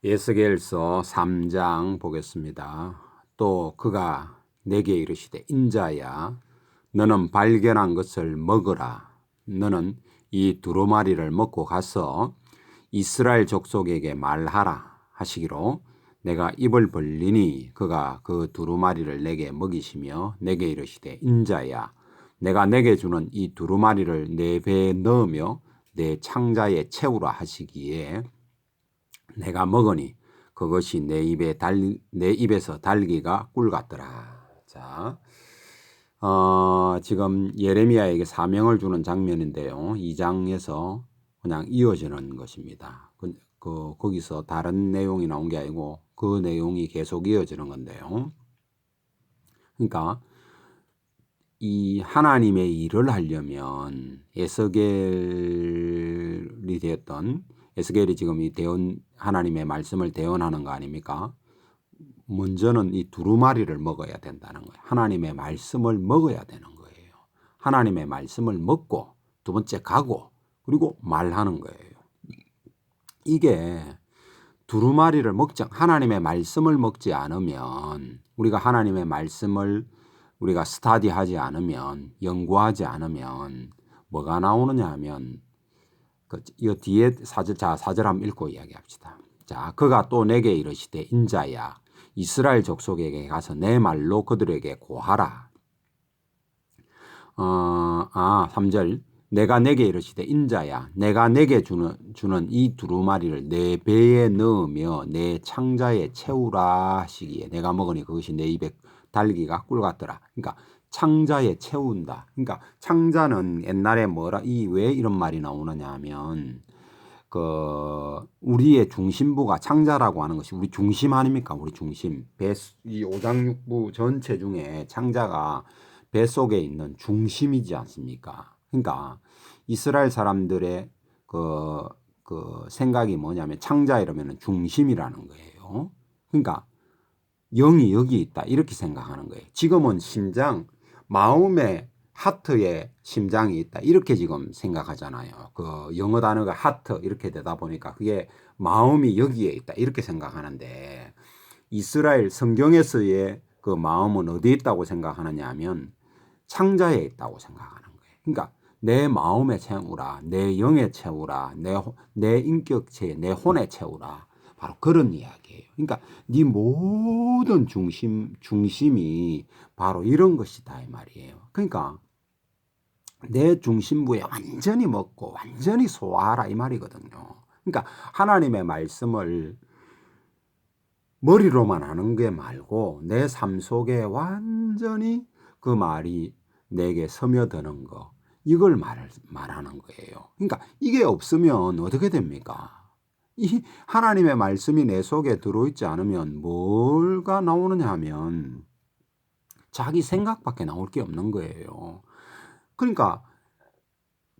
에스겔서 3장 보겠습니다. 또 그가 내게 이르시되 인자야 너는 발견한 것을 먹으라. 너는 이 두루마리를 먹고 가서 이스라엘 족속에게 말하라 하시기로 내가 입을 벌리니 그가 그 두루마리를 내게 먹이시며 내게 이르시되 인자야 내가 내게 주는 이 두루마리를 내 배에 넣으며 내 창자에 채우라 하시기에 내가 먹으니 그것이 내 입에서 달기가 꿀 같더라. 자, 지금 예레미야에게 사명을 주는 장면인데요. 2장에서 그냥 이어지는 것입니다. 거기서 다른 내용이 나온 게 아니고 그 내용이 계속 이어지는 건데요. 그러니까 이 하나님의 일을 하려면 에스겔이 지금 이 하나님의 말씀을 대언하는 거 아닙니까? 먼저는 이 두루마리를 먹어야 된다는 거예요. 하나님의 말씀을 먹어야 되는 거예요. 하나님의 말씀을 먹고 두 번째 가고 그리고 말하는 거예요. 이게 두루마리를 하나님의 말씀을 먹지 않으면 우리가 하나님의 말씀을 우리가 스타디하지 않으면 연구하지 않으면 뭐가 나오느냐 하면 이 뒤에 사절 한번 읽고 이야기합시다. 자, 그가 또 내게 이르시되 인자야 이스라엘 족속에게 가서 내 말로 그들에게 고하라. 3절 내가 내게 이르시되 인자야 내가 내게 주는 이 두루마리를 내 배에 넣으며 내 창자에 채우라 하시기에 내가 먹으니 그것이 내 입에 달기가 꿀 같더라. 그러니까 창자에 채운다. 그러니까 창자는 옛날에 왜 이런 말이 나오느냐 하면 우리의 중심부가 창자라고 하는 것이 우리 중심 아닙니까? 우리 중심. 이 오장육부 전체 중에 창자가 배 속에 있는 중심이지 않습니까? 그러니까 이스라엘 사람들의 그 생각이 뭐냐면 창자 이러면 중심이라는 거예요. 그러니까 영이 여기 있다 이렇게 생각하는 거예요. 지금은 마음의 하트에 심장이 있다 이렇게 지금 생각하잖아요. 그 영어 단어가 하트 이렇게 되다 보니까 그게 마음이 여기에 있다 이렇게 생각하는데 이스라엘 성경에서의 그 마음은 어디에 있다고 생각하느냐 하면 창자에 있다고 생각하는 거예요. 그러니까 내 마음에 채우라, 내 영에 채우라, 내 인격체에, 내 혼에 채우라. 바로 그런 이야기예요. 그러니까 네 모든 중심이 바로 이런 것이다 이 말이에요. 그러니까 내 중심부에 완전히 먹고 완전히 소화하라 이 말이거든요. 그러니까 하나님의 말씀을 머리로만 하는 게 말고 내 삶 속에 완전히 그 말이 내게 스며드는 거 이걸 말하는 거예요. 그러니까 이게 없으면 어떻게 됩니까? 이 하나님의 말씀이 내 속에 들어있지 않으면 뭐가 나오느냐 하면 자기 생각밖에 나올 게 없는 거예요. 그러니까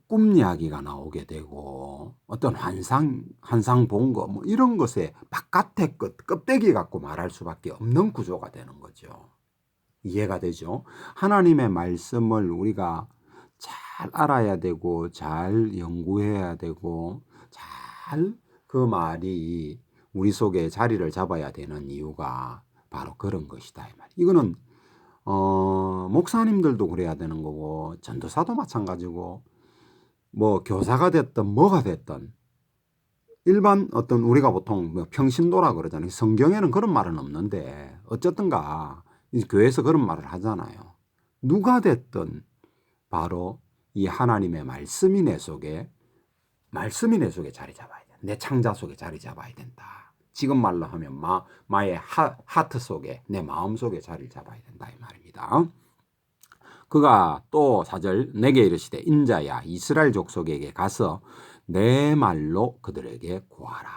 꿈 이야기가 나오게 되고 어떤 환상 본 거 뭐 이런 것에 바깥의 껍데기 갖고 말할 수밖에 없는 구조가 되는 거죠. 이해가 되죠? 하나님의 말씀을 우리가 잘 알아야 되고 잘 연구해야 되고 잘 그 말이 우리 속에 자리를 잡아야 되는 이유가 바로 그런 것이다 이 말. 이거는 목사님들도 그래야 되는 거고 전도사도 마찬가지고 뭐 교사가 됐든 뭐가 됐든 일반 어떤 우리가 보통 뭐 평신도라 그러잖아요. 성경에는 그런 말은 없는데 어쨌든가 교회에서 그런 말을 하잖아요. 누가 됐든 바로 이 하나님의 말씀이 내 속에 자리 잡아야 돼. 내 창자 속에 자리 잡아야 된다. 지금 말로 하면 마의 하트 속에 내 마음 속에 자리를 잡아야 된다 이 말입니다. 그가 또 4절 내게 이르시되 인자야 이스라엘 족속에게 가서 내 말로 그들에게 고하라.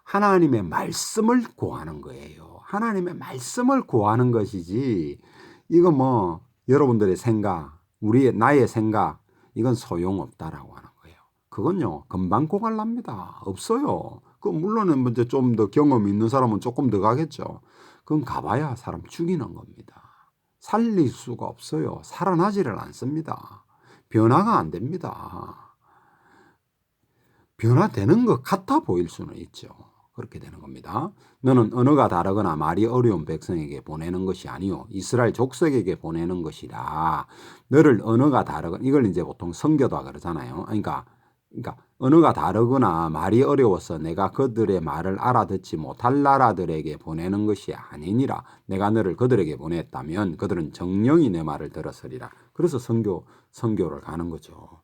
하나님의 말씀을 고하는 거예요. 하나님의 말씀을 고하는 것이지 이거 뭐 여러분들의 생각 나의 생각 이건 소용없다라고 하는 거예요. 그건요 금방 고갈랍니다. 없어요. 물론은 먼저 좀 더 경험 있는 사람은 조금 더 가겠죠. 그건 가봐야 사람 죽이는 겁니다. 살릴 수가 없어요. 살아나지를 않습니다. 변화가 안 됩니다. 변화되는 것 같아 보일 수는 있죠. 그렇게 되는 겁니다. 너는 언어가 다르거나 말이 어려운 백성에게 보내는 것이 아니요 이스라엘 족속에게 보내는 것이라. 너를 언어가 다르거나 이걸 이제 보통 선교다 그러잖아요. 그러니까 언어가 다르거나 말이 어려워서 내가 그들의 말을 알아듣지 못할 나라들에게 보내는 것이 아니니라. 내가 너를 그들에게 보냈다면 그들은 정령이 내 말을 들었으리라. 그래서 선교를 가는 거죠.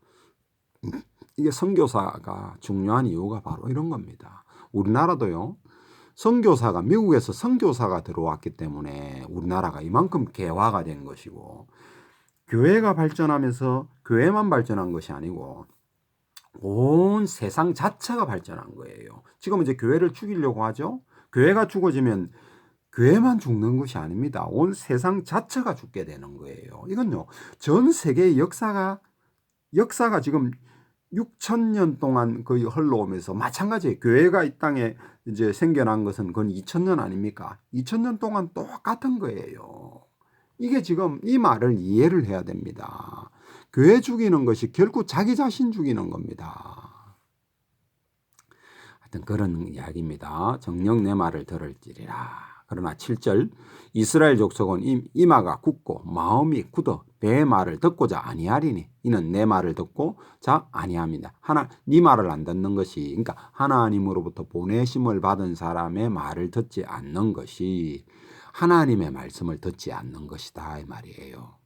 이게 선교사가 중요한 이유가 바로 이런 겁니다. 우리나라도요. 선교사가 미국에서 선교사가 들어왔기 때문에 우리나라가 이만큼 개화가 된 것이고 교회가 발전하면서 교회만 발전한 것이 아니고 온 세상 자체가 발전한 거예요. 지금 이제 교회를 죽이려고 하죠. 교회가 죽어지면 교회만 죽는 것이 아닙니다. 온 세상 자체가 죽게 되는 거예요. 이건요. 전 세계의 역사가 지금 6,000년 동안 거의 흘러오면서 마찬가지예요. 교회가 이 땅에 이제 생겨난 것은 그건 2,000년 아닙니까? 2,000년 동안 똑같은 거예요. 이게 지금 이 말을 이해를 해야 됩니다. 교회 죽이는 것이 결국 자기 자신 죽이는 겁니다. 하여튼 그런 이야기입니다. 정녕 내 말을 들을지리라. 그러나 7절 이스라엘 족속은 이마가 굳고 마음이 굳어 내 말을 듣고자 아니하리니 이는 내 말을 듣고 자 아니합니다. 네 말을 안 듣는 것이 그러니까 하나님으로부터 보내심을 받은 사람의 말을 듣지 않는 것이 하나님의 말씀을 듣지 않는 것이다 이 말이에요.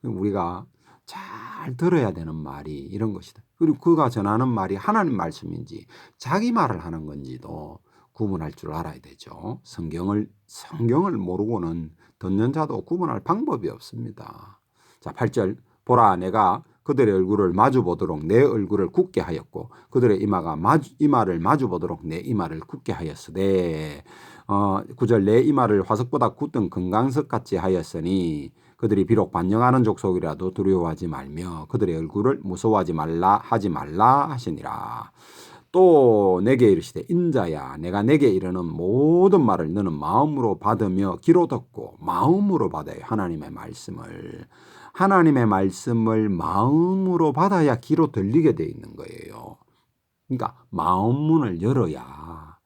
우리가 잘 들어야 되는 말이 이런 것이다. 그리고 그가 전하는 말이 하나님 말씀인지 자기 말을 하는 건지도 구분할 줄 알아야 되죠. 성경을 모르고는 듣는 자도 구분할 방법이 없습니다. 자, 8절 보라 내가 그들의 얼굴을 마주 보도록 내 얼굴을 굳게 하였고 그들의 이마를 마주 보도록 내 이마를 굳게 하였으되 9절 내 이마를 화석보다 굳은 금강석같이 하였으니 그들이 비록 반영하는 족속이라도 두려워하지 말며 그들의 얼굴을 무서워하지 말라 하시니라. 또 내게 이르시되 인자야 내가 내게 이르는 모든 말을 너는 마음으로 받으며 귀로 듣고 마음으로 받아요. 하나님의 말씀을 마음으로 받아야 귀로 들리게 돼 있는 거예요. 그러니까 마음 문을 열어야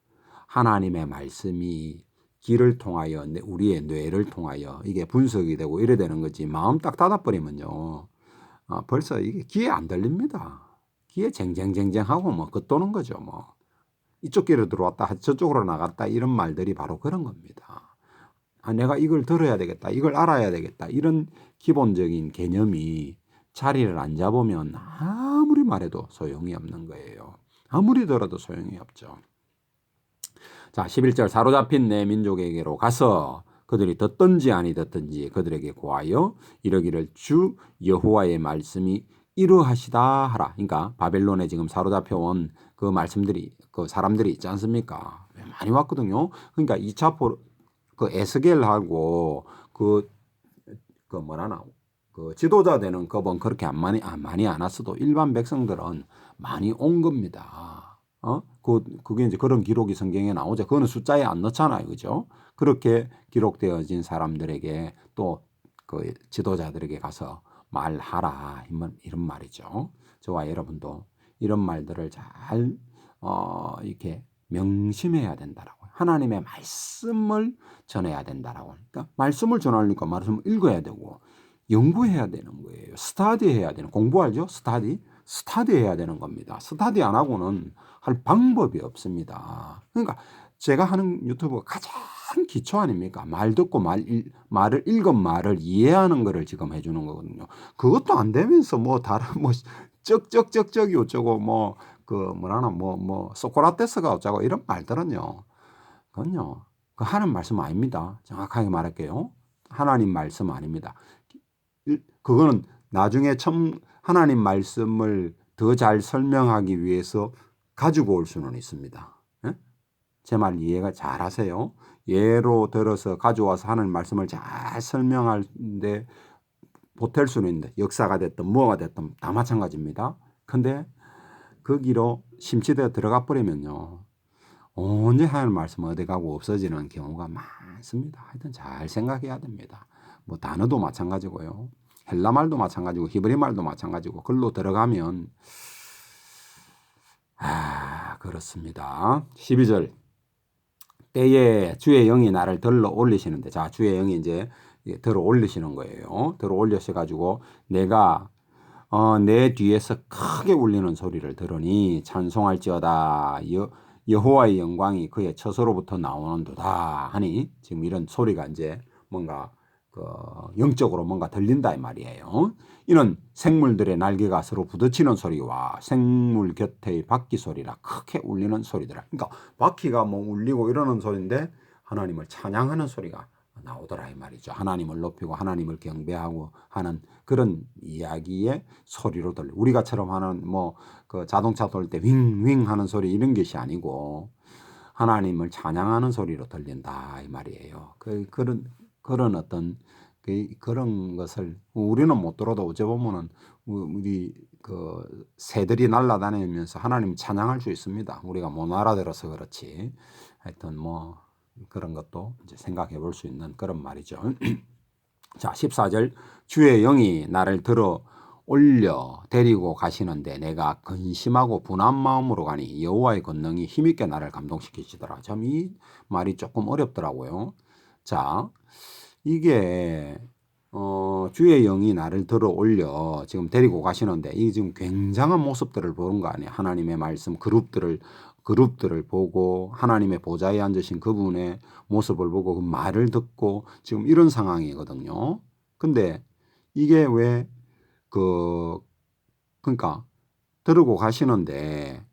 하나님의 말씀이 귀를 통하여 우리의 뇌를 통하여 이게 분석이 되고 이래 되는 거지. 마음 딱 닫아버리면요. 벌써 이게 귀에 안 들립니다. 귀에 쟁쟁쟁쟁하고 뭐 겉도는 거죠. 뭐 이쪽 귀로 들어왔다 저쪽으로 나갔다 이런 말들이 바로 그런 겁니다. 내가 이걸 들어야 되겠다. 이걸 알아야 되겠다. 이런 기본적인 개념이 자리를 안 잡으면 아무리 말해도 소용이 없는 거예요. 아무리 들어도 소용이 없죠. 자, 11절 사로잡힌 내 민족에게로 가서 그들이 듣든지 아니 듣든지 그들에게 고하여 이르기를 주 여호와의 말씀이 이러하시다 하라. 그러니까 바벨론에 지금 사로잡혀 온 그 말씀들이 그 사람들이 있지 않습니까? 많이 왔거든요. 그러니까 2차 그 에스겔하고 그 뭐라나 그 지도자 되는 급은 그렇게 많이 안 왔어도 일반 백성들은 많이 온 겁니다. 그게 이제 그런 기록이 성경에 나오죠. 그거는 숫자에 안 넣잖아요. 그죠? 그렇게 기록되어진 사람들에게 또 그 지도자들에게 가서 말하라. 이런 말이죠. 저와 여러분도 이런 말들을 잘, 이렇게 명심해야 된다라고. 하나님의 말씀을 전해야 된다라고. 그러니까 말씀을 전하려니까 말씀을 읽어야 되고, 연구해야 되는 거예요. 스타디해야 되는, 공부 알죠? 스타디해야 되는 겁니다. 스타디 안 하고는 할 방법이 없습니다. 그러니까 제가 하는 유튜브가 가장 기초 아닙니까? 말 듣고 말을 읽은 말을 이해하는 거를 지금 해주는 거거든요. 그것도 안 되면서 뭐 다른 뭐 쩍쩍쩍쩍이 어쩌고 뭐 그 뭐라나 뭐 소크라테스가 어쩌고 이런 말들은요. 그건요. 그 하는 말씀 아닙니다. 정확하게 말할게요. 하나님 말씀 아닙니다. 그거는 나중에 하나님 말씀을 더 잘 설명하기 위해서 가지고 올 수는 있습니다. 제 말 이해가 잘 하세요? 예로 들어서 가져와서 하나님 말씀을 잘 설명하는데 보탤 수는 있는데 역사가 됐든 뭐가 됐든 다 마찬가지입니다. 근데 거기로 심취되어 들어가 버리면요. 언제 하나님 말씀 어디 가고 없어지는 경우가 많습니다. 하여튼 잘 생각해야 됩니다. 뭐 단어도 마찬가지고요. 헬라 말도 마찬가지고 히브리 말도 마찬가지고 글로 들어가면 그렇습니다. 12절 때에 주의 영이 나를 들어 올리시는데, 자, 주의 영이 이제 들어 올리시는 거예요. 들어 올리셔가지고 내가 내 뒤에서 크게 울리는 소리를 들으니 찬송할지어다. 여호와의 영광이 그의 처소로부터 나오는도다 하니, 지금 이런 소리가 이제 뭔가 그 영적으로 뭔가 들린다 이 말이에요. 이는 생물들의 날개가 서로 부딪히는 소리와 생물 곁의 바퀴 소리라 크게 울리는 소리더라. 그러니까 바퀴가 뭐 울리고 이러는 소리인데 하나님을 찬양하는 소리가 나오더라 이 말이죠. 하나님을 높이고 하나님을 경배하고 하는 그런 이야기의 소리로 들려. 우리가처럼 하는 뭐 그 자동차 돌 때 윙윙 하는 소리 이런 것이 아니고 하나님을 찬양하는 소리로 들린다 이 말이에요. 그런 어떤 그런 것을 우리는 못 들어도 어째 보면은 우리 그 새들이 날아다니면서 하나님 찬양할 수 있습니다. 우리가 못 알아들어서 그렇지. 하여튼 뭐 그런 것도 이제 생각해 볼 수 있는 그런 말이죠. 자, 14절. 주의 영이 나를 들어 올려 데리고 가시는데 내가 근심하고 분한 마음으로 가니 여호와의 권능이 힘있게 나를 감동시키시더라. 참 이 말이 조금 어렵더라고요. 자, 이게 주의 영이 나를 들어 올려 지금 데리고 가시는데 이 지금 굉장한 모습들을 보는 거 아니에요. 하나님의 말씀 그룹들을 보고 하나님의 보좌에 앉으신 그분의 모습을 보고 그 말을 듣고 지금 이런 상황이거든요. 근데 이게 왜 그러니까 들고 가시는데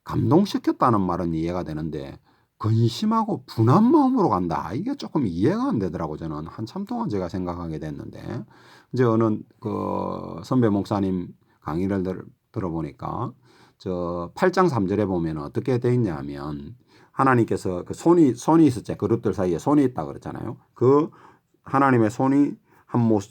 감동시켰다는 말은 이해가 되는데 근심하고 분한 마음으로 간다. 이게 조금 이해가 안 되더라고. 저는 한참 동안 제가 생각하게 됐는데 이제 어느 그 선배 목사님 강의를 들어보니까 저 8장 3절에 보면 어떻게 돼 있냐면 하나님께서 그 손이 있었죠. 그룹들 사이에 손이 있다 그랬잖아요. 그 하나님의 손이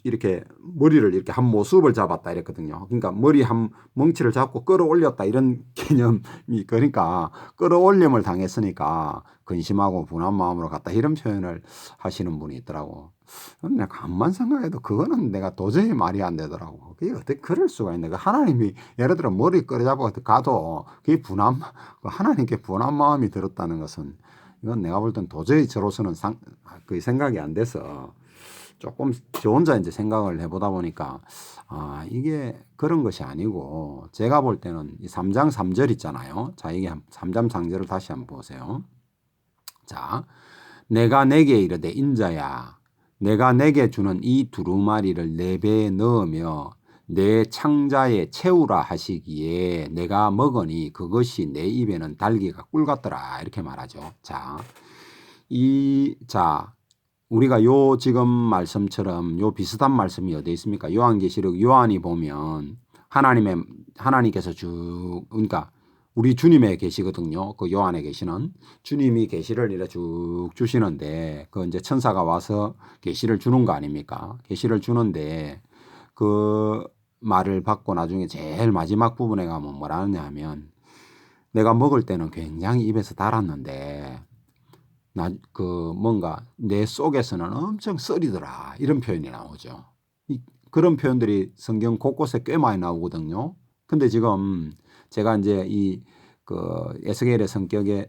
이렇게 머리를 이렇게 한 모습을 잡았다 이랬거든요. 그러니까 머리 한 멍치를 잡고 끌어올렸다 이런 개념이, 그러니까 끌어올림을 당했으니까 근심하고 분한 마음으로 갔다 이런 표현을 하시는 분이 있더라고. 내가 가만 생각해도 그거는 내가 도저히 말이 안 되더라고. 그게 어떻게 그럴 수가 있네. 그 하나님이 예를 들어 머리 끌어잡고 가도 그게 하나님께 분한 마음이 들었다는 것은 이건 내가 볼 땐 도저히 저로서는 그 생각이 안 돼서 조금 저 혼자 이제 생각을 해보다 보니까 이게 그런 것이 아니고 제가 볼 때는 이 3장 3절 있잖아요. 자, 이게 3장 3절을 다시 한번 보세요. 자, 내가 내게 이르되 인자야 내가 내게 주는 이 두루마리를 내 배에 넣으며 내 창자에 채우라 하시기에 내가 먹으니 그것이 내 입에는 달기가 꿀 같더라 이렇게 말하죠. 자, 우리가 요 지금 말씀처럼 요 비슷한 말씀이 어디 있습니까? 요한계시록 요한이 보면 하나님께서 그러니까 우리 주님에 계시거든요. 그 요한에 계시는 주님이 계시를 이래 쭉 주시는데 그 이제 천사가 와서 계시를 주는 거 아닙니까? 계시를 주는데 그 말을 받고 나중에 제일 마지막 부분에 가면 뭐라 하냐면 내가 먹을 때는 굉장히 입에서 달았는데 뭔가 내 속에서는 엄청 쓰리더라 이런 표현이 나오죠. 그런 표현들이 성경 곳곳에 꽤 많이 나오거든요. 근데 지금 제가 이제 에스겔의 성격의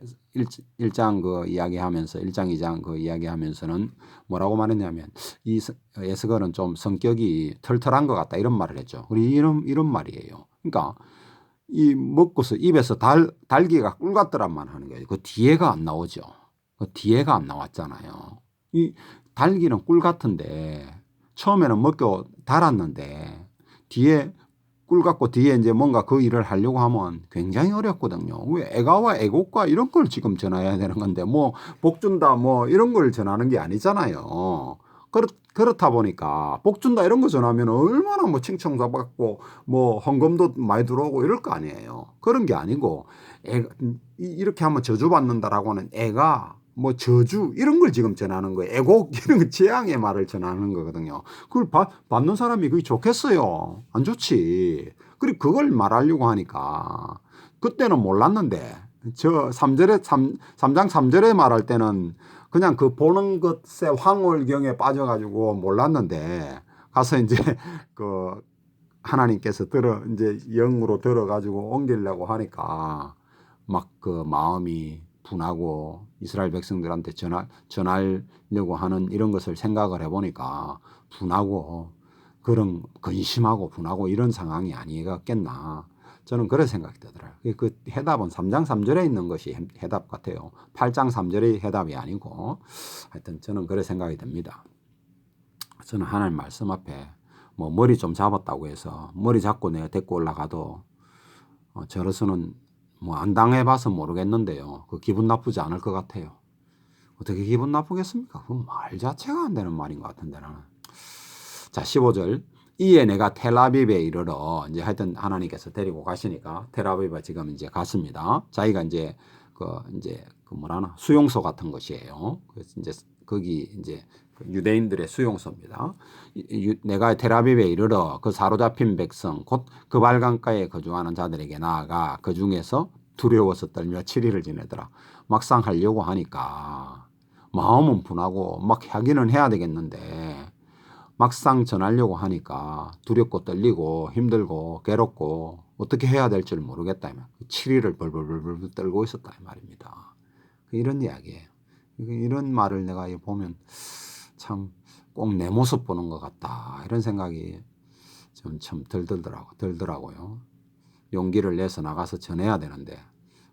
1장 그 이야기하면서 1장 2장 그 이야기하면서는 뭐라고 말했냐면 이 에스겔은 좀 성격이 털털한 것 같다 이런 말을 했죠. 우리 이런 말이에요. 그러니까 이 먹고서 입에서 달기가 꿀 같더란만 하는 거예요. 그 뒤에가 안 나오죠. 그 뒤에가 안 나왔잖아요. 이 달기는 꿀 같은데 처음에는 먹고 달았는데 뒤에 꿀 같고 뒤에 이제 뭔가 그 일을 하려고 하면 굉장히 어렵거든요. 왜 애가와 애곡과 이런 걸 지금 전해야 되는 건데 뭐 복 준다 뭐 이런 걸 전하는 게 아니잖아요. 그렇다 보니까 복 준다 이런 거 전하면 얼마나 뭐 칭찬도 받고 뭐 헌금도 많이 들어오고 이럴 거 아니에요. 그런 게 아니고 이렇게 하면 저주 받는다라고 하는 애가 뭐 저주 이런 걸 지금 전하는 거예요. 애곡 이런 거 재앙의 말을 전하는 거거든요. 그걸 받는 사람이 그게 좋겠어요? 안 좋지. 그리고 그걸 말하려고 하니까 그때는 몰랐는데 저 3장 3절에 말할 때는 그냥 그 보는 것에 황홀경에 빠져가지고 몰랐는데 가서 이제 그 하나님께서 이제 영으로 들어가지고 옮기려고 하니까 막 그 마음이 분하고 이스라엘 백성들한테 전하려고 하는 이런 것을 생각을 해보니까 분하고 그런 근심하고 분하고 이런 상황이 아니겠나. 저는 그런 생각이 들더라고요. 그 해답은 3장 3절에 있는 것이 해답 같아요. 8장 3절의 해답이 아니고 하여튼 저는 그런 생각이 듭니다. 저는 하나님 말씀 앞에 뭐 머리 좀 잡았다고 해서 머리 잡고 내가 데리고 올라가도 저로서는 뭐 안 당해봐서 모르겠는데요. 그 기분 나쁘지 않을 것 같아요. 어떻게 기분 나쁘겠습니까? 그 말 자체가 안 되는 말인 것 같은데 나는. 자, 15절. 이에 내가 텔아비브에 이르러 이제 하여튼 하나님께서 데리고 가시니까 텔아비브에 지금 이제 갔습니다. 자기가 이제 그 뭐라나 수용소 같은 것이에요. 그래서 이제 거기 이제 유대인들의 수용소입니다. 내가 텔아비브에 이르러 그 사로잡힌 백성 곧 그 발강가에 거주하는 자들에게 나아가 그 중에서 두려워서 떨며 7일을 지내더라. 막상 하려고 하니까 마음은 분하고 막 하기는 해야 되겠는데 막상 전하려고 하니까 두렵고 떨리고 힘들고 괴롭고 어떻게 해야 될 줄 모르겠다. 7일을 벌벌벌 떨고 있었다 이 말입니다. 이런 이야기예요. 이런 말을 내가 보면 참 꼭 내 모습 보는 것 같다 이런 생각이 좀 참 들더라고요. 용기를 내서 나가서 전해야 되는데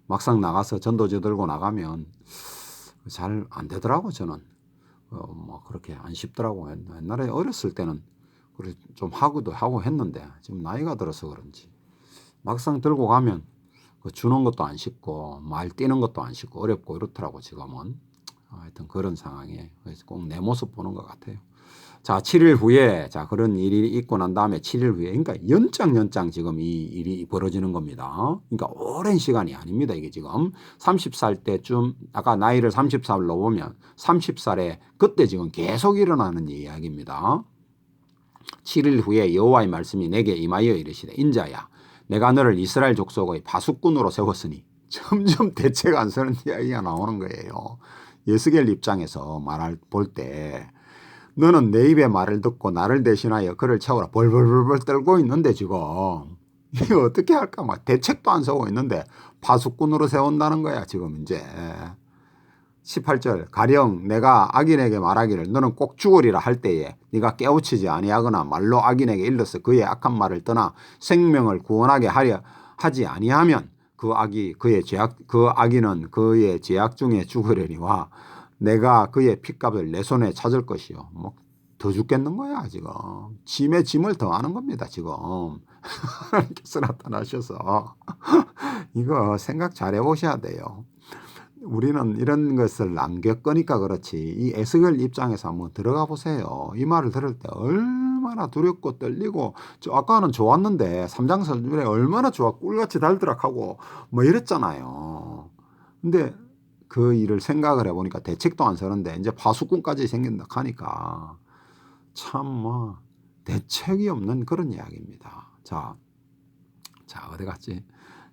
막상 나가서 전도지 들고 나가면 잘 안 되더라고. 저는 뭐 그렇게 안 쉽더라고. 옛날에 어렸을 때는 좀 하고 했는데 지금 나이가 들어서 그런지 막상 들고 가면 주는 것도 안 쉽고 말 뛰는 것도 안 쉽고 어렵고 이렇더라고. 지금은 하여튼 그런 상황에 꼭 내 모습 보는 것 같아요. 자, 7일 후에 자 그런 일이 있고 난 다음에 7일 후에 그러니까 연장 지금 이 일이 벌어지는 겁니다. 그러니까 오랜 시간이 아닙니다. 이게 지금 30살 때쯤 아까 나이를 30살로 보면 30살에 그때 지금 계속 일어나는 이야기입니다. 7일 후에 여호와의 말씀이 내게 임하여 이르시되 인자야 내가 너를 이스라엘 족속의 파수꾼으로 세웠으니 점점 대책 안 서는 이야기가 나오는 거예요. 예스겔 입장에서 볼 때 너는 내 입의 말을 듣고 나를 대신하여 그를 채우라 벌벌벌 떨고 있는데 지금 이거 어떻게 할까 막 대책도 안 세우고 있는데 파수꾼으로 세운다는 거야 지금 이제. 18절 가령 내가 악인에게 말하기를 너는 꼭 죽으리라 할 때에 네가 깨우치지 아니하거나 말로 악인에게 일러서 그의 악한 말을 떠나 생명을 구원하게 하려 하지 아니하면 그 악인은 그의 죄악 중에 죽으려니와 내가 그의 핏값을 내 손에 찾을 것이요. 뭐 더 죽겠는 거야 지금. 짐에 짐을 더하는 겁니다 지금. 하나님께서 나타나셔서 이거 생각 잘 해보셔야 돼요. 우리는 이런 것을 안 겪으니까 그렇지 이 에스겔 입장에서 한번 들어가 보세요. 이 말을 들을 때 얼마나 두렵고 떨리고 아까는 좋았는데 3장 4절에 얼마나 좋아 꿀같이 달드락하고 뭐 이랬잖아요. 근데 그 일을 생각을 해보니까 대책도 안 서는데 이제 파수꾼까지 생긴다 하니까 참 뭐 대책이 없는 그런 이야기입니다. 자 어디 갔지?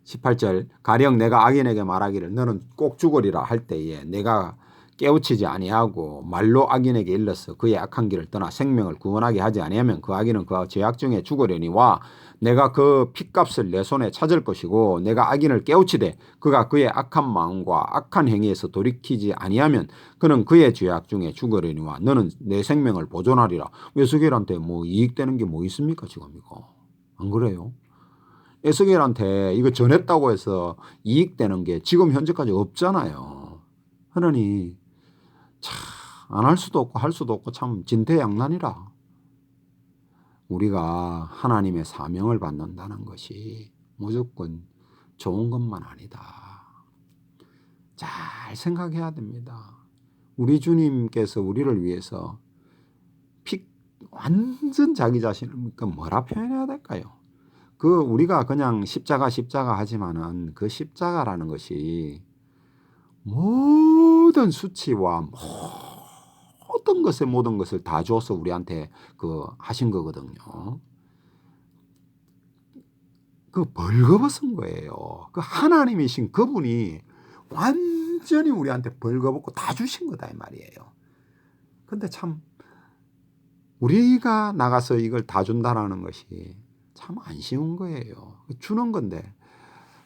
18절 가령 내가 악인에게 말하기를 너는 꼭 죽으리라 할 때에 내가 깨우치지 아니하고 말로 악인에게 일러서 그의 악한 길을 떠나 생명을 구원하게 하지 아니하면 그 악인은 그 죄악 중에 죽으려니와 내가 그 핏값을 내 손에 찾을 것이고 내가 악인을 깨우치되 그가 그의 악한 마음과 악한 행위에서 돌이키지 아니하면 그는 그의 죄악 중에 죽으려니와 너는 내 생명을 보존하리라. 에스겔한테 뭐 이익되는 게 뭐 있습니까 지금 이거 안 그래요? 에스겔한테 이거 전했다고 해서 이익되는 게 지금 현재까지 없잖아요. 그러니 안 할 수도 없고 할 수도 없고 참 진퇴양난이라. 우리가 하나님의 사명을 받는다는 것이 무조건 좋은 것만 아니다. 잘 생각해야 됩니다. 우리 주님께서 우리를 위해서 완전 자기 자신을 뭐라 표현해야 될까요? 우리가 그냥 십자가 하지만은 그 십자가라는 것이 모든 수치와 모든 것을 다 주어서 우리한테 하신 거거든요. 벌거벗은 거예요. 하나님이신 그분이 완전히 우리한테 벌거벗고 다 주신 거다 이 말이에요. 근데 참 우리가 나가서 이걸 다 준다라는 것이 참 안 쉬운 거예요. 주는 건데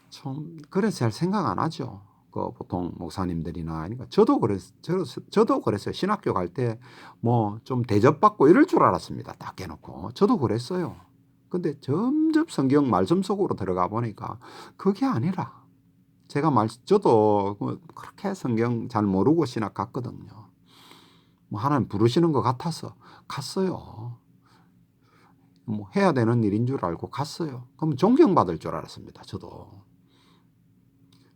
좀 그래서 잘 생각 안 하죠. 그 보통 목사님들이나 그러니까 저도 그랬어요. 신학교 갈 때 뭐 좀 대접받고 이럴 줄 알았습니다. 딱 해놓고 저도 그랬어요. 근데 점점 성경 말씀 속으로 들어가 보니까 그게 아니라 저도 그렇게 성경 잘 모르고 신학 갔거든요. 뭐 하나님 부르시는 것 같아서 갔어요. 뭐 해야 되는 일인 줄 알고 갔어요. 그럼 존경받을 줄 알았습니다. 저도.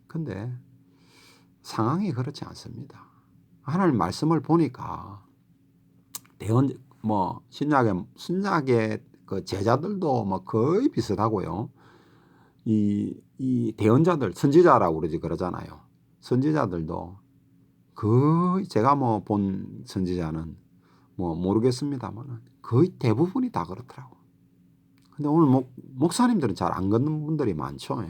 근데 상황이 그렇지 않습니다. 하나님 말씀을 보니까 신약의 그 제자들도 뭐 거의 비슷하고요. 이 대언자들, 선지자라고 그러잖아요. 선지자들도 거의 제가 뭐 본 선지자는 뭐 모르겠습니다만 거의 대부분이 다 그렇더라고. 근데 오늘 목사님들은 잘 안 걷는 분들이 많죠.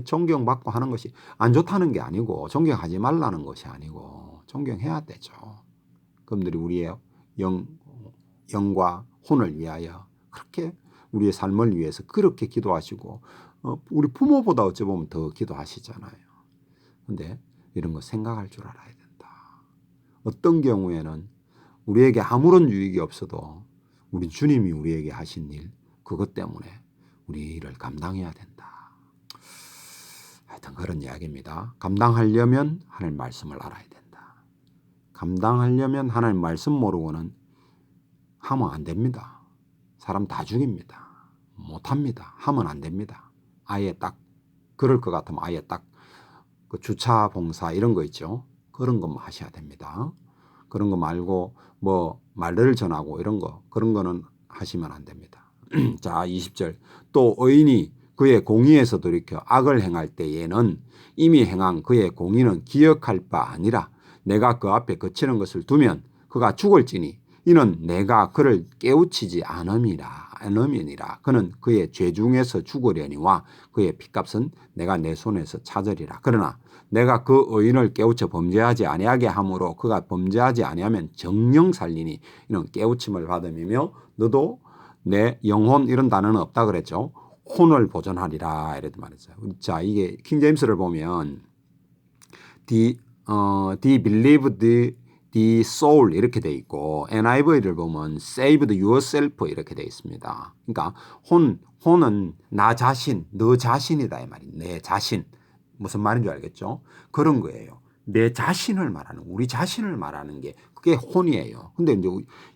존경받고 하는 것이 안 좋다는 게 아니고 존경하지 말라는 것이 아니고 존경해야 되죠. 그분들이 우리의 영과 혼을 위하여 그렇게 우리의 삶을 위해서 그렇게 기도하시고 우리 부모보다 어찌 보면 더 기도하시잖아요. 근데 이런 거 생각할 줄 알아야 된다. 어떤 경우에는 우리에게 아무런 유익이 없어도 우리 주님이 우리에게 하신 일 그것 때문에 우리 일을 감당해야 된다. 하여튼 그런 이야기입니다. 감당하려면 하나님 말씀을 알아야 된다. 감당하려면 하나님 말씀 모르고는 하면 안 됩니다. 사람 다 죽입니다. 못합니다. 하면 안 됩니다. 아예 딱 그럴 것 같으면 아예 딱 그 주차 봉사 이런 거 있죠. 그런 것만 하셔야 됩니다. 그런 거 말고 뭐 말을 전하고 이런 거 그런 거는 하시면 안 됩니다. 자 20절 또 의인이 그의 공의에서 돌이켜 악을 행할 때에는 이미 행한 그의 공의는 기억할 바 아니라 내가 그 앞에 그치는 것을 두면 그가 죽을지니 이는 내가 그를 깨우치지 않음이니라. 그는 그의 죄 중에서 죽으려니와 그의 핏값은 내가 내 손에서 찾으리라. 그러나 내가 그 의인을 깨우쳐 범죄하지 아니하게 함으로 그가 범죄하지 아니하면 정령 살리니 이는 깨우침을 받음이며 너도 내 영혼 이런 단어는 없다 그랬죠. 혼을 보존하리라 이렇게 말했어요. 자 이게 킹제임스를 보면 the believed the soul 이렇게 돼 있고 NIV를 보면 saved yourself 이렇게 돼 있습니다. 그러니까 혼은 나 자신, 너 자신이다 이 말이에요. 내 자신. 무슨 말인 줄 알겠죠? 그런 거예요. 내 자신을 말하는, 우리 자신을 말하는 게 그게 혼이에요. 근데 이제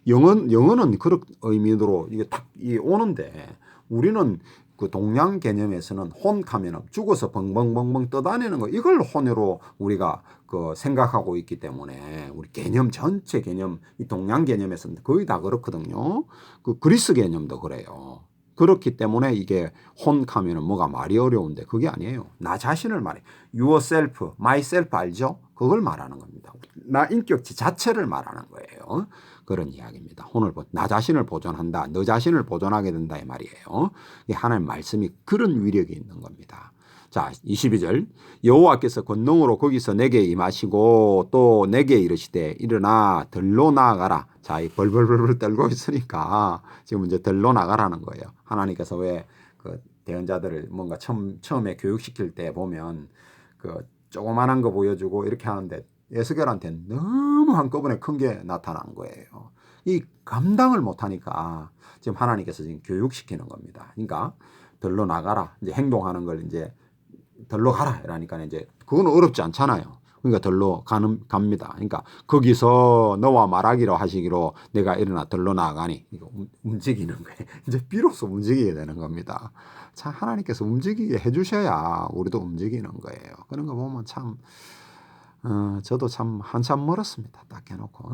영어는 그런 의미로 이게 딱 오는데 우리는 그 동양 개념에서는 혼하면 죽어서 벙벙벙벙 떠다니는 거 이걸 혼으로 우리가 그 생각하고 있기 때문에 우리 개념 전체 개념 이 동양 개념에서는 거의 다 그렇거든요. 그 그리스 개념도 그래요. 그렇기 때문에 이게 혼하면은 뭐가 말이 어려운데 그게 아니에요. 나 자신을 말해. yourself, myself 알죠? 그걸 말하는 겁니다. 나 인격체 자체를 말하는 거예요. 그런 이야기입니다. 나 자신을 보존한다. 너 자신을 보존하게 된다 이 말이에요. 하나님 말씀이 그런 위력이 있는 겁니다. 자 22절 여호와께서 권능으로 거기서 내게 임하시고 또 내게 이르시되 일어나 들로 나아가라. 자, 이 벌벌벌 떨고 있으니까 지금 이제 들로 나가라는 거예요. 하나님께서 왜 그 대언자들을 뭔가 처음에 교육시킬 때 보면 그 조그만한 거 보여주고 이렇게 하는데 에스겔한테는 너무 한꺼번에 큰 게 나타난 거예요. 이 감당을 못하니까 지금 하나님께서 지금 교육시키는 겁니다. 그러니까 들로 나가라. 이제 행동하는 걸 이제 들로 가라. 이러니까 이제 그건 어렵지 않잖아요. 그러니까 들로 갑니다. 그러니까 거기서 너와 말하기로 하시기로 내가 일어나 들로 나가니 이거 움직이는 거예요. 이제 비로소 움직이게 되는 겁니다. 참 하나님께서 움직이게 해주셔야 우리도 움직이는 거예요. 그런 거 보면 참 저도 참 한참 멀었습니다. 딱 해놓고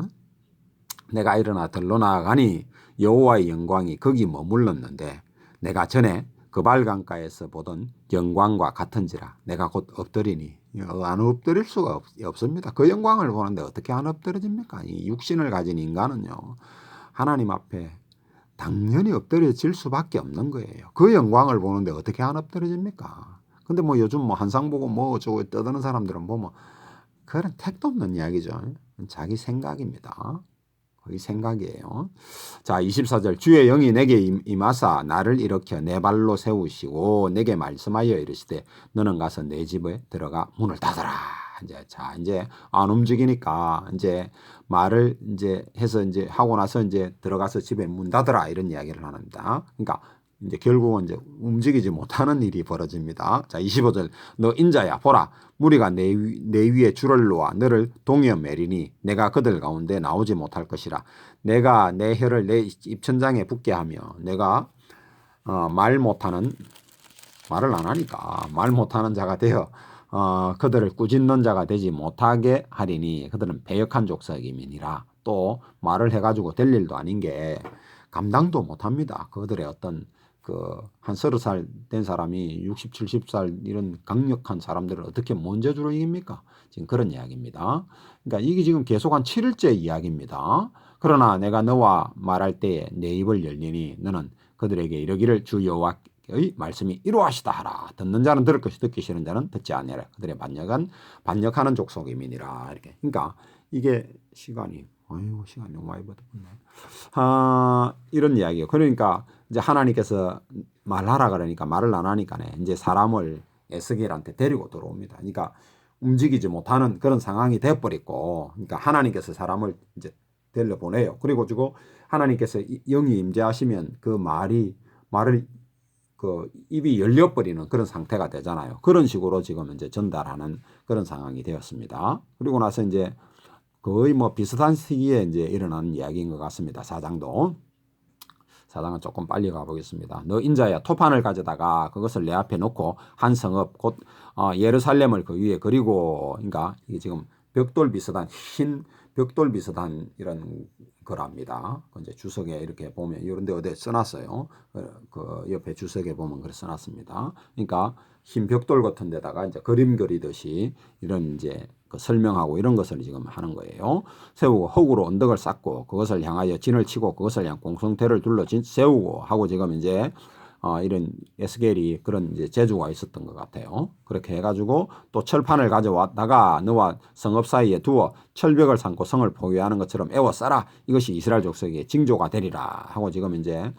내가 일어나 들로 나가니 여호와의 영광이 거기 머물렀는데 내가 전에 그발강가에서 보던 영광과 같은지라 내가 곧 엎드리니 안 엎드릴 수가 없습니다. 그 영광을 보는데 어떻게 안 엎드려집니까? 이 육신을 가진 인간은요 하나님 앞에 당연히 엎드려질 수밖에 없는 거예요. 그 영광을 보는데 어떻게 안 엎드려집니까? 근데 뭐 요즘 뭐 한상 보고 뭐 어쩌고 떠드는 사람들은 보면 그런 택도 없는 이야기죠. 자기 생각입니다. 거의 생각이에요. 자 24절 주의 영이 내게 임하사 나를 일으켜 내 발로 세우시고 내게 말씀하여 이르시되 너는 가서 내 집에 들어가 문을 닫아라 이제 안 움직이니까 이제 말을 이제 해서 이제 하고 나서 이제 들어가서 집에 문 닫으라 이런 이야기를 합니다. 그러니까 이제 결국은 이제 움직이지 못하는 일이 벌어집니다. 자, 25절. 너 인자야 보라 무리가 내 위에 줄을 놓아 너를 동여 매리니 내가 그들 가운데 나오지 못할 것이라. 내가 내 혀를 내 입천장에 붙게 하며 내가 말을 안 하니까 말 못하는 자가 되어 그들을 꾸짖는 자가 되지 못하게 하리니 그들은 배역한 족속임이니라. 또 말을 해가지고 될 일도 아닌 게 감당도 못합니다. 그들의 어떤 한 30살 된 사람이 60, 70살 이런 강력한 사람들을 어떻게 문제주로 이깁니까? 지금 그런 이야기입니다. 그러니까 이게 지금 계속 한 7일째 이야기입니다. 그러나 내가 너와 말할 때에 내 입을 열리니 너는 그들에게 이르기를 주 여호와의 말씀이 이루하시다 하라. 듣는 자는 들을 것이 듣기 싫은 자는 듣지 아니하라. 그들의 반역하는 족속임이니라. 이렇게. 그러니까 이게 시간이 너무 많이 버텼네. 이런 이야기예요. 그러니까 이제 하나님께서 말하라 그러니까 말을 안 하니까 이제 사람을 에스겔한테 데리고 들어옵니다. 그러니까 움직이지 못하는 그런 상황이 되어버렸고, 그러니까 하나님께서 사람을 이제 데려보내요. 그리고 주고 하나님께서 영이 임재하시면 그 말을 입이 열려버리는 그런 상태가 되잖아요. 그런 식으로 지금 이제 전달하는 그런 상황이 되었습니다. 그리고 나서 이제 거의 뭐 비슷한 시기에 이제 일어나는 이야기인 것 같습니다. 사장은 조금 빨리 가보겠습니다. 너 인자야 토판을 가져다가 그것을 내 앞에 놓고 한 성읍 곧 예루살렘을 그 위에 그리고, 그러니까 이게 지금 흰 벽돌 비슷한 이런 거랍니다. 이제 주석에 이렇게 보면 이런 데 어디에 써놨어요. 그 옆에 주석에 보면 그래 써놨습니다. 그러니까 흰 벽돌 같은 데다가 이제 그림 그리듯이 이런 이제 설명하고 이런 것을 지금 하는 거예요. 세우고 흙으로 언덕을 쌓고 그것을 향하여 진을 치고 그것을 향 공성대를 둘러 세우고 하고 지금 이제 이런 에스겔이 그런 이제 재주가 있었던 것 같아요. 그렇게 해가지고 또 철판을 가져왔다가 너와 성읍 사이에 두어 철벽을 삼고 성을 포위하는 것처럼 에워싸라. 이것이 이스라엘 족속의 징조가 되리라 하고 지금 이제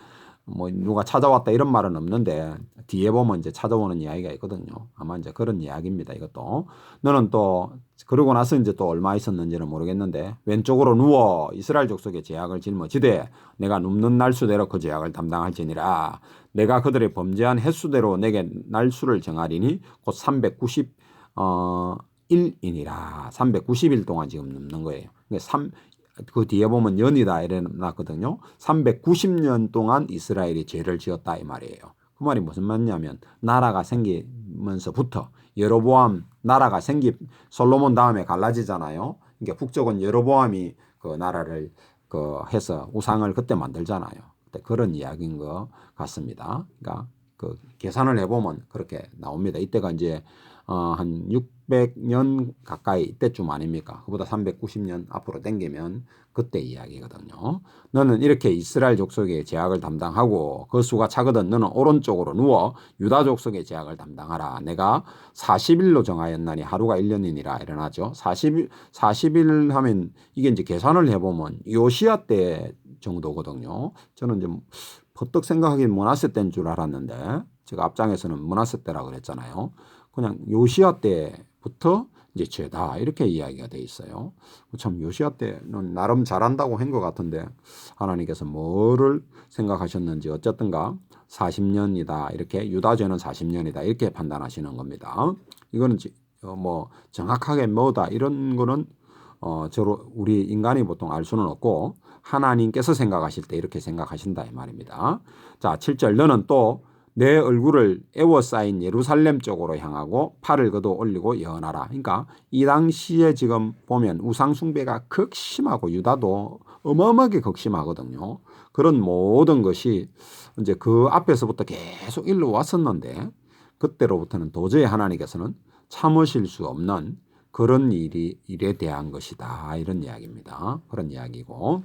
뭐 누가 찾아왔다 이런 말은 없는데 뒤에 보면 이제 찾아오는 이야기가 있거든요. 아마 이제 그런 이야기입니다. 이것도 너는 또 그러고 나서 이제 또 얼마 있었는지는 모르겠는데 왼쪽으로 누워 이스라엘 족속의 제약을 짊어지되 내가 눕는 날수대로 그 제약을 담당할지니라. 내가 그들의 범죄한 횟수대로 내게 날수를 정하리니 곧 390일이니라. 390일 동안 지금 눕는 거예요. 그 뒤에 보면 연이다 이래 놨거든요. 390년 동안 이스라엘이 죄를 지었다 이 말이에요. 그 말이 무슨 말이냐면 나라가 생기면서부터 여로보암 나라가 솔로몬 다음에 갈라지잖아요. 그러니까 북쪽은 여로보암이 그 나라를 해서 우상을 그때 만들잖아요. 그때 그런 이야기인 것 같습니다. 그러니까 그 계산을 해보면 그렇게 나옵니다. 이때가 이제 한 600년 가까이 이때쯤 아닙니까? 그보다 390년 앞으로 당기면 그때 이야기거든요. 너는 이렇게 이스라엘 족속의 제약을 담당하고 그 수가 차거든 너는 오른쪽으로 누워 유다 족속의 제약을 담당하라. 내가 40일로 정하였나니 하루가 1년이니라 일어나죠. 40일 하면 이게 이제 계산을 해보면 요시야 때 정도거든요. 저는 좀 버떡 생각하기엔 므낫세 때인 줄 알았는데 제가 앞장에서는 므낫세 때라고 그랬잖아요. 그냥 요시야 때부터 이제 죄다 이렇게 이야기가 돼 있어요. 참 요시야 때는 나름 잘한다고 한 것 같은데 하나님께서 뭐를 생각하셨는지 어쨌든가 40년이다 이렇게 유다죄는 40년이다 이렇게 판단하시는 겁니다. 이거는 뭐 정확하게 뭐다 이런 거는 우리 인간이 보통 알 수는 없고 하나님께서 생각하실 때 이렇게 생각하신다 이 말입니다. 자, 7절 너는 또 내 얼굴을 에워싸인 예루살렘 쪽으로 향하고 팔을 걷어 올리고 예언하라. 그러니까 이 당시에 지금 보면 우상 숭배가 극심하고 유다도 어마어마하게 극심하거든요. 그런 모든 것이 이제 그 앞에서부터 계속 일로 왔었는데 그때로부터는 도저히 하나님께서는 참으실 수 없는 그런 일에 대한 것이다. 이런 이야기입니다. 그런 이야기고.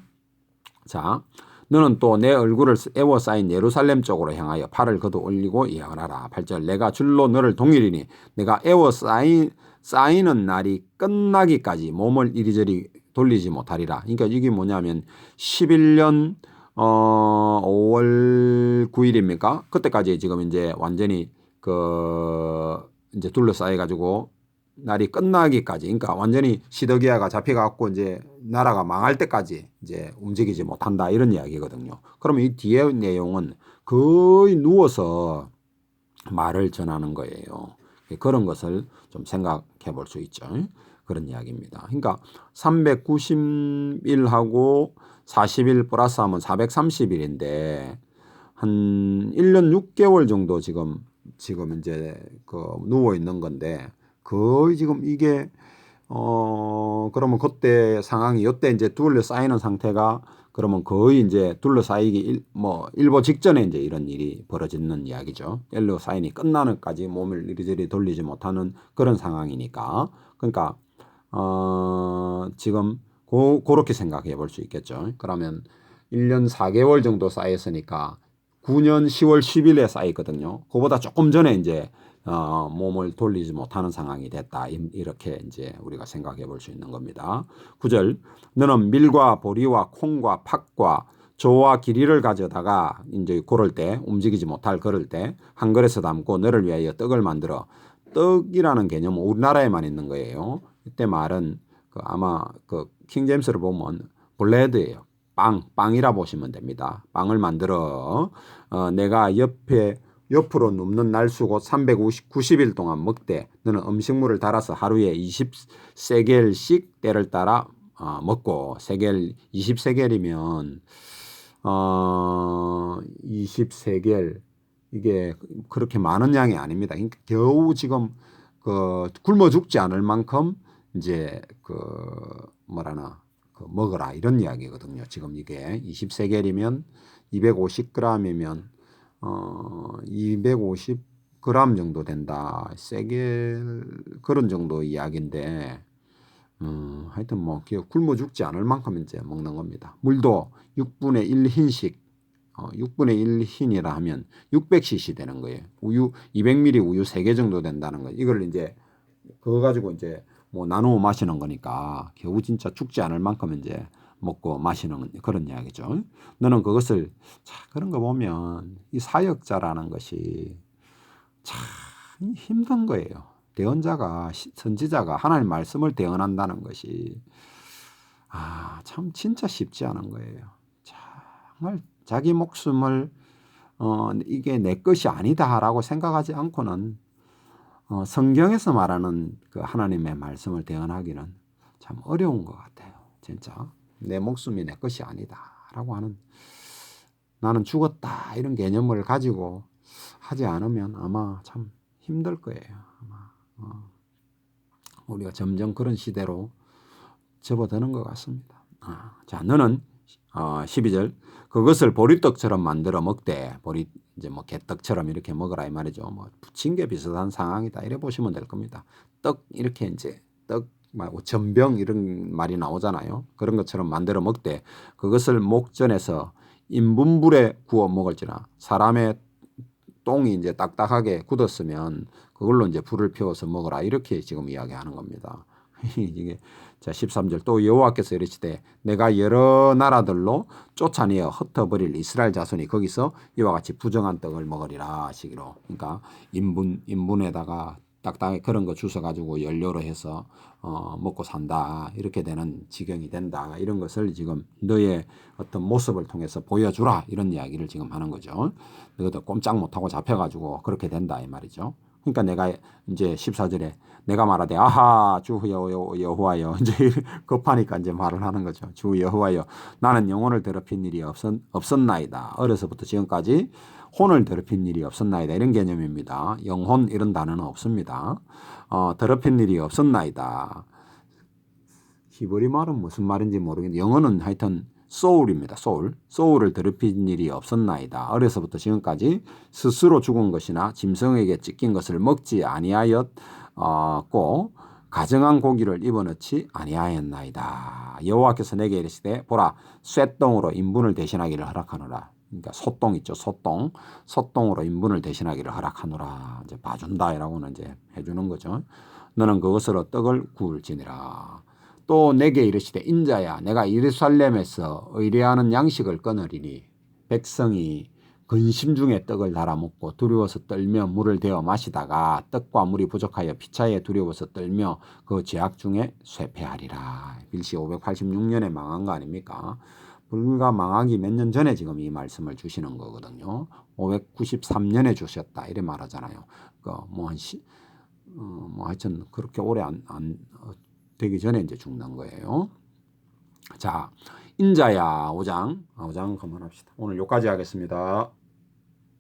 자, 너는 또 내 얼굴을 에워싸인 예루살렘 쪽으로 향하여 팔을 걷어 올리고 예언하라. 8절 내가 줄로 너를 동일이니 내가 쌓이는 날이 끝나기까지 몸을 이리저리 돌리지 못하리라. 그러니까 이게 뭐냐면 11년 5월 9일입니까? 그때까지 지금 이제 완전히 이제 둘러싸여 가지고 날이 끝나기까지, 그러니까 완전히 시드기야가 잡혀갖고 이제 나라가 망할 때까지 이제 움직이지 못한다 이런 이야기거든요. 그러면 이 뒤에 내용은 거의 누워서 말을 전하는 거예요. 그런 것을 좀 생각해 볼 수 있죠. 그런 이야기입니다. 그러니까 391하고 40일 플러스 하면 430일인데 한 1년 6개월 정도 지금 이제 그 누워 있는 건데 거의 지금 이게 그러면 그때 상황이 이때 이제 둘러싸이는 상태가 그러면 거의 이제 둘러싸이기 뭐 일보 직전에 이제 이런 일이 벌어지는 이야기죠. 둘러싸이니 끝나는까지 몸을 이리저리 돌리지 못하는 그런 상황이니까. 그러니까 지금 그렇게 생각해 볼 수 있겠죠. 그러면 1년 4개월 정도 쌓였으니까 9년 10월 10일에 쌓였거든요. 그보다 조금 전에 이제 몸을 돌리지 못하는 상황이 됐다. 이렇게 이제 우리가 생각해 볼 수 있는 겁니다. 9절. 너는 밀과 보리와 콩과 팥과 조와 기리를 가져다가 이제 고를 때 움직이지 못할 그럴 때 한 그릇에 담고 너를 위하여 떡을 만들어. 떡이라는 개념은 우리나라에만 있는 거예요. 이때 말은 아마 킹제임스를 보면 블레드예요. 빵이라 보시면 됩니다. 빵을 만들어 내가 옆으로 눕는 날수 곧 390일 동안 먹되 너는 음식물을 달아서 하루에 20세겔씩 때를 따라 먹고 세겔 20세겔이면 20세겔 이게 그렇게 많은 양이 아닙니다. 그러니까 겨우 지금 굶어 죽지 않을 만큼 이제 먹어라 이런 이야기거든요. 지금 이게 20세겔이면 250g이면 250g 정도 된다. 세겔 그런 정도 이야기인데 하여튼 뭐 굶어 죽지 않을 만큼 이제 먹는 겁니다. 물도 6분의 1 흰씩 6분의 1 흰이라 하면 600cc 되는 거예요. 우유 200ml 우유 3개 정도 된다는 거예요. 이걸 이제 그거 가지고 이제 뭐 나누어 마시는 거니까 겨우 진짜 죽지 않을 만큼 이제 먹고 마시는 그런 이야기죠. 너는 그것을 그런 거 보면 이 사역자라는 것이 참 힘든 거예요. 대언자가 선지자가 하나님 말씀을 대언한다는 것이 참 진짜 쉽지 않은 거예요. 정말 자기 목숨을 이게 내 것이 아니다라고 생각하지 않고는 성경에서 말하는 그 하나님의 말씀을 대언하기는 참 어려운 것 같아요. 진짜 내 목숨이 내 것이 아니다라고 하는 나는 죽었다 이런 개념을 가지고 하지 않으면 아마 참 힘들 거예요. 아마 우리가 점점 그런 시대로 접어드는 것 같습니다. 자, 너는 12절 그것을 보리떡처럼 만들어 먹되 보리 이제 뭐 개떡처럼 이렇게 먹으라 이 말이죠. 뭐 부침개 비슷한 상황이다 이래 보시면 될 겁니다. 떡 이렇게 이제 떡 말고 전병 이런 말이 나오잖아요. 그런 것처럼 만들어 먹되 그것을 목전에서 인분불에 구워 먹을지나 사람의 똥이 이제 딱딱하게 굳었으면 그걸로 이제 불을 피워서 먹으라 이렇게 지금 이야기하는 겁니다. 이게 자 13절 또 여호와께서 이르시되 내가 여러 나라들로 쫓아내어 흩어버릴 이스라엘 자손이 거기서 이와 같이 부정한 떡을 먹으리라 하시기로. 그러니까 인분에다가 딱딱하게 그런 거 주워 가지고 연료로 해서 먹고 산다 이렇게 되는 지경이 된다 이런 것을 지금 너의 어떤 모습을 통해서 보여주라 이런 이야기를 지금 하는 거죠. 너도 꼼짝 못하고 잡혀가지고 그렇게 된다 이 말이죠. 그러니까 내가 이제 14절에 내가 말하되 아하 주 여호와여 이제 급하니까 이제 말을 하는 거죠. 주 여호와여 나는 영혼을 더럽힌 일이 없었나이다. 어려서부터 지금까지 혼을 더럽힌 일이 없었나이다. 이런 개념입니다. 영혼 이런 단어는 없습니다. 더럽힌 일이 없었나이다. 히브리 말은 무슨 말인지 모르겠는데 영어는 하여튼 소울입니다. 소울을 더럽힌 일이 없었나이다. 어려서부터 지금까지 스스로 죽은 것이나 짐승에게 찢긴 것을 먹지 아니하였고 가정한 고기를 입어넣지 아니하였나이다. 여호와께서 내게 이르시되 보라 쇠똥으로 인분을 대신하기를 허락하노라. 그러니까 소똥 있죠. 소똥으로 인분을 대신하기를 허락하노라. 이제 봐준다라고는 이제 해주는 거죠. 너는 그것으로 떡을 구울지니라. 또 내게 이르시되 인자야 내가 예루살렘에서 의뢰하는 양식을 끊으리니 백성이 근심 중에 떡을 달아 먹고 두려워서 떨며 물을 데워 마시다가 떡과 물이 부족하여 피차에 두려워서 떨며 그 죄악 중에 쇠폐하리라. BC 586년에 망한 거 아닙니까? 불과 망하기 몇 년 전에 지금 이 말씀을 주시는 거거든요. 593년에 주셨다 이래 말하잖아요. 뭐 하여튼 그렇게 오래 안 되기 전에 이제 죽는 거예요. 자, 인자야 5장 그만합시다. 오늘 여기까지 하겠습니다.